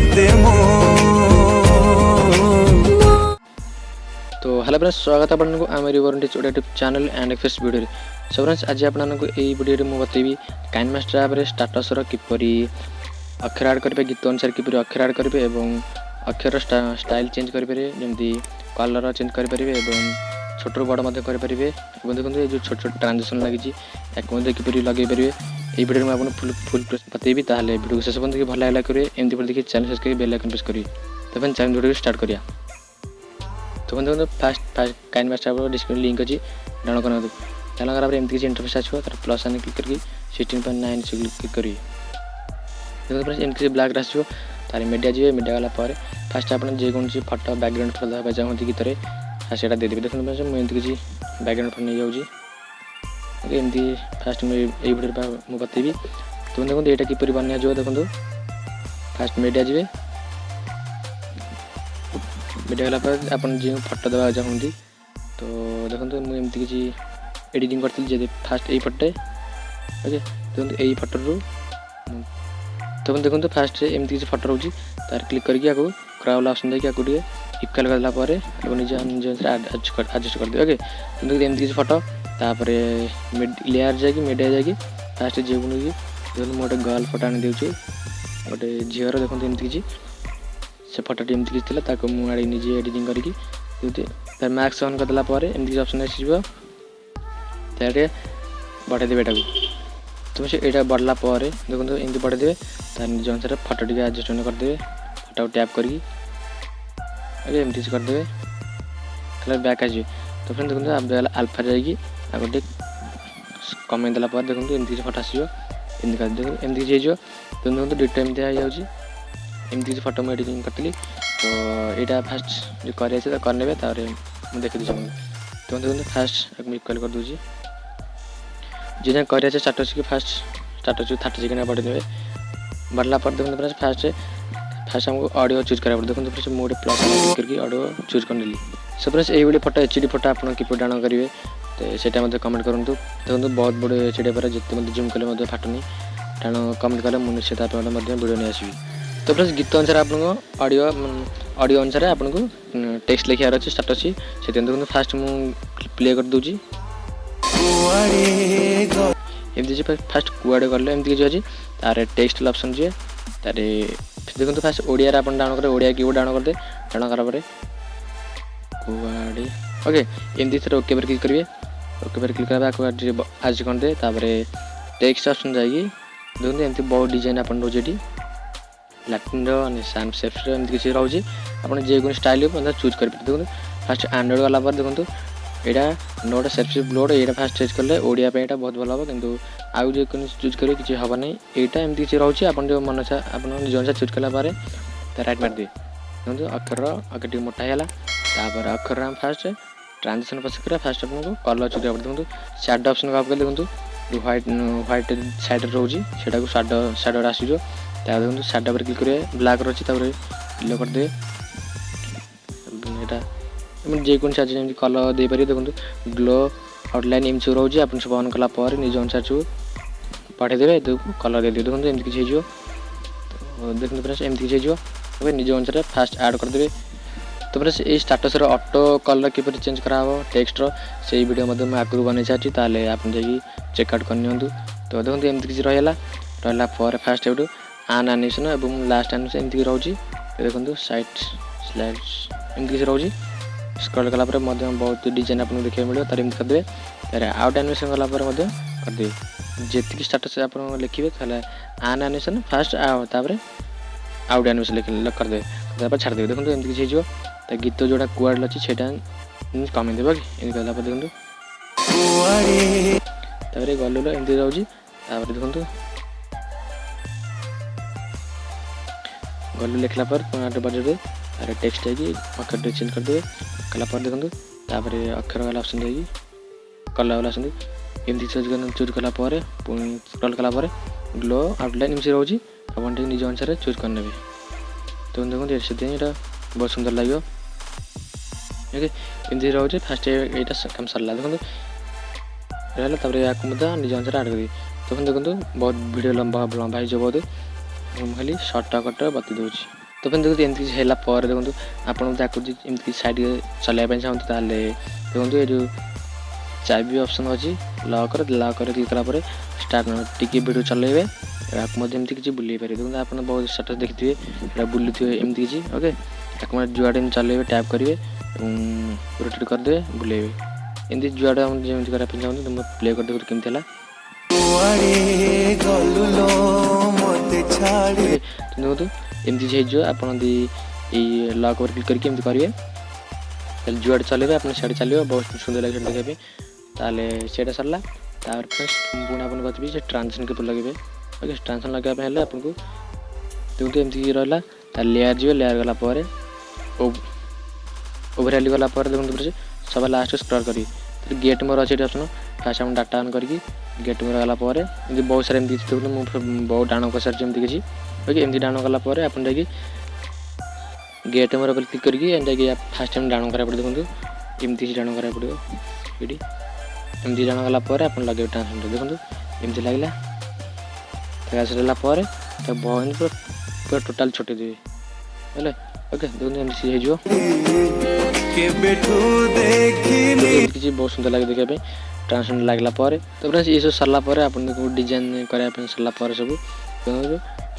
तते मो। तो हेलो फ्रेंड्स, स्वागत आपन को आम YouTube channel and first video. So friends, आज आपन को एई वीडियो में बतेबी काइनमास्टर ऐप रे स्टेटस रो किपरि अक्षर ऐड करिवे, गीत अनुसार किपरि अक्षर ऐड करिवे एवं अक्षर स्टाइल चेंज करिवे, जेमती कलर चेंज करिवे एवं छोट रू बड़ मध्य करिवे। एवं देखो ये जो छोट छोट ट्रांजिशन लगी याक मध्य किपरि लगे पारे एई वीडियो में आपन फुल बतेबी। ताहले वीडियो को शेष पर्यंत भल लागला करिवे, एमती पर देखि channel subscribe bell icon press करिवे। तो फ्रेंड्स, चैनल वीडियो स्टार्ट करिया। तो देखो first KineMaster app description link अच्छी डाउनलोड करना। डाउनलोड करा एमती किसी इंटरफेस आसो, तार प्लस आने क्लिक करके 16.9 से क्लिक करिए। देखो फ्रेंड्स, एमती ब्लैक आसो, तार मीडिया जी मीडिया गला फास्ट आप जेकोसी फटो बैकग्राउंड फटो देवा चाहती गीत फास्ट यहाँ देदेवी। देखो फ्रेंड्स, मुझे किसी बैकग्राउंड फटो नहीं जाऊँगी एमती फास्ट मुझे वीडियो बतेबी। तो देखो यहाँ किपर बना जो देखो फास्ट मीडिया जी मीडिया गला आप जो फटो देवा चाहती। तो देखो मुझे किसी एडिटिंग करी फास्ट यही फटे ओके। देखो यही फटो तो देखो फास्ट एमती किसी फटो रोचे तार क्लिक करके क्राउल ऑप्शन देखिए आपको इक्वल करदेला निज निज एडजस्ट कर दे ओके। तो एमती किसी फटो तापर लेयर जाकि मीडिया जाकि फास्ट झील को नहीं देखो मुझे गोटे गर्ल फटो आनी दूसरी गोटे झीवर देखो एमती किसी से फटोटी एमती किसी थी मुझे निजे एडिटिंग करके मैक्स ऑन करदेला एमती ऑप्शन आसो बढ़ाईदेवे एटा। तो से यहाँ बढ़ला देखो एमती बढ़ाईदेवे तार निज अनुसार फटो टी एडजस्ट करदे फटो टैप करी एमती करदे कलर बैक आस। तो फ्रेंड देखो आप आल्फा जाकि गोटे कमेंट देला देखो एमती फटो आसो एमती कर देखो एमती किसी हो। तो देखो डिटो एमती हो एमती किसी फटो मुझे एडिटिंग करी। तो यहाँ फास्ट जो कर करने मुझे देखी दूसरी। तो देखो फास्ट इक्वल कर दूसरी जिन कर स्टाटस की फास्ट स्टाटस 30 सेकेंड बढ़े बढ़ला देखो फास्ट फास्ट हमको ऑडियो चूज करा देखो फ्रेंड्स मुझे प्लस क्लिक करके ऑडियो चूज कर नेली। सो फ्रेंड्स ये फटो एचडी फटो आप किपर डाउनलोड करेंगे तो सेटा कमेंट करूँ। देखो बहुत बड़े एचडी पर जिते जूम कले फाटनी डाउन कमेंट कले मुझे निश्चित वीडियो नहीं आसवि। तो फ्रेंड्स गीत अनुसार आप ऑडियो अनुसार आपको टेक्स्ट लिखार अच्छे स्टाटस से देखो फास्ट मुझे प्ले कर दूसरी एमती फास्ट कुआड़े गल एमती किसी अच्छी तार टेक्स्ट ऑप्शन जी तार देखो फास्ट ओडिया आप डाउनलोड करें ओडिया कीबोर्ड डाउनलोड करदे डाउनलोड करा कुआड़े ओके एमती सर ओके पर क्लिक करेंगे। ओके पर क्लिक करा आज करदे टेक्स्ट ऑप्शन जाएगी देखो एमती बहुत डिजाइन आप रोचे लैटिन सैम सेफ्ट एमती किसी रोचे आप जो स्टाइल चूज कर देखो फास्ट एंड्रॉइड गला देखो यहाँ नोट सेल्फ लोड यहाँ फास्ट चेज कले ओडिया यहाँ बहुत भल हम कि आउ जो चूज करेंगे किसी हम ना यहाँ एमती किसी रोचे आप मन आप निज अनुसार चूज कलापर राइट मार दिए। देखो अक्षर अगर मोटा है अक्षर फास्ट ट्रांजिशन पसंद फास्ट आपको कलर चूज देखो सैड ऑप्शन को देखो व्हाइट साइड रोचे सैड आस देखो सैड पर क्लिक करेंगे ब्लैक रही येलो करदे जेको चार्ज कलर दे पारे। देखो ग्लो आउटलाइन एमती रोचे आप सब ऑन कलापर निज अनुसार सब पठेदेवे देखो कलर दे देखो एमती किसी हो। तो देखो फ्रेंड्स एमती किसी हो निज अनुसार फास्ट ऐड करदे। तो फ्रेंड्स ये स्टाटस ऑटो कलर किपर चेंज करा टेक्स्ट से वीडियो मुझे आगुरी बन सारी ताले आप चेकआउट कर। तो देखो एमती किसी रहा फास्ट एवं आन एनिमेशन और लास्ट एनिमेशन एमती रोचे देखो साइड स्लाइड एमती किसी रोचे स्क्रॉल कलापर बहुत डिजाइन आपको देखा मिले तार एमती करदे तार आउट एनिमेशन गलापर करदे जी स्टाटस आप लिखे आन एनिमेशन फास्ट तापर आउट एनिमेशन लिख करदे छाड़देवे। देखो एमती किसी हो गीत जोड़ा कुआड़ अच्छी से कमेंट देव कि एमती कलापर देखो गलुल एमती रोचे देखो गलु लिखला बजे तार टेक्स्ट है अक्षर चेंज करदे कलापर देखो तापर अक्षर वाला ऑप्शन देगी कलर वाला ऑप्शन एमती चूज कलापर स्क्रॉल कलापर ग्लो आउटलाइन एमती रोचे आप निज अनुसार चूज करने। तो देखो से बहुत सुंदर लगे ओके एमती रोचे फास्ट यहाँ कम सरला देखो रहा निज अनुसार आड कर। तो देखो बहुत वीडियो लंबा लंबा हो बहुत खाली सर्ट कट बता दूँ। तो फ्रेंड्स देखो एमती है देखो आपको ताकू एमती साइड चलवाई चाहते ताले देखो ये जो चाबी ऑप्शन अच्छी लॉक क्लिक कलापर स्टार्ट टिके वीडियो चलेबे आपको किसी बुले पारे देखो आप बहुत स्टाटस देखिए ये बुलू थे एमती किसी ओके आपको जुआडे चलेबे टैप करेंगे रोटेट करदे बुलेबे एमती जुआडे जमी करने चाहते तो प्ले कर देखो केमती है देखो एमती जो आप लॉक क्लिक करके एमती करेंगे जुआडे चलेबे आप सियाड़े चलो बहुत सुंदर लगे देखा ताले सेटा सरला तापर पुणी आपन बताबी से ट्रांजिशन के लगे ओके ट्रांजिशन लगाइए हेल्ले आपको देखो एमती रहा तार लेयर जी लेयर गला ओवरऑल गला देखो सब लास्ट स्क्रॉल करी गेट मोर अच्छे ऑप्शन फास्ट हम डाटा ऑन करके गेट मोर गला बहुत सारा एमती देखो मुझे बहुत डाण कर सारी एमती किसी ओके एमती डाण गलापर आप गेट मोर पर क्लिक करके फास्ट टाइम डाण करा पड़े देखो एमती डाण करा पड़ो ये एमती डाण गलापर आप लगे ट्रांसफर देखो एमती लगला सरला पूरा टोटाल छोटे देवे हेले ओके देखो एमती हो किसी बहुत सुंदर लगे देखा ट्रांसफर लगला तो फ्रेंड्स ये सब सरला आपको डिजाइन कराया सरला सब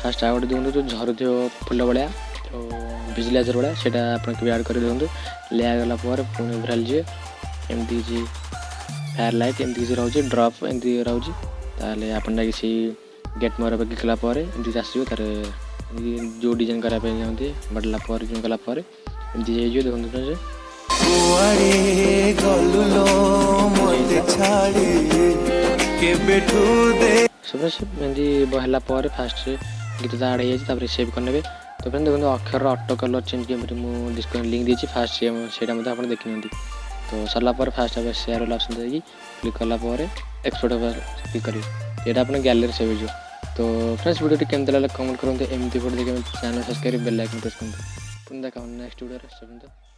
फास्ट आउट देखो जो झर थो फुल भाया तो विजिलेजर भाया से ऐड कर देखो ले गला पुणी ओवरऑल जी एमती किसी फायर लाइट एमती किसी रोचे ड्रप एमती रोचे ताले आपन किसी गेट मोर पर क्लिक कलापर एमती आसो तार जो डिजाइन कराया चाहते बढ़ला गलापर एमती देखो एमती बहला फास्ट गीत तो आड़ हो सेव करने तो फ्रेंड देखो अक्षर ऑटो कलर चेंज मुझे लिंक दी फास्ट से देखी तो सरला फास्ट शेयर वाला ऑप्शन देगी क्लिक कलापर एक्सपोर्ट क्लिक करेंगे ये अपने गैलरी सेव हो तो फ्रेंड्स वीडियो केमती लगे कमेंट करते एमती फोटो देखिए channel subscribe bell icon press करते पुणी देखा नेक्स्ट वीडियो।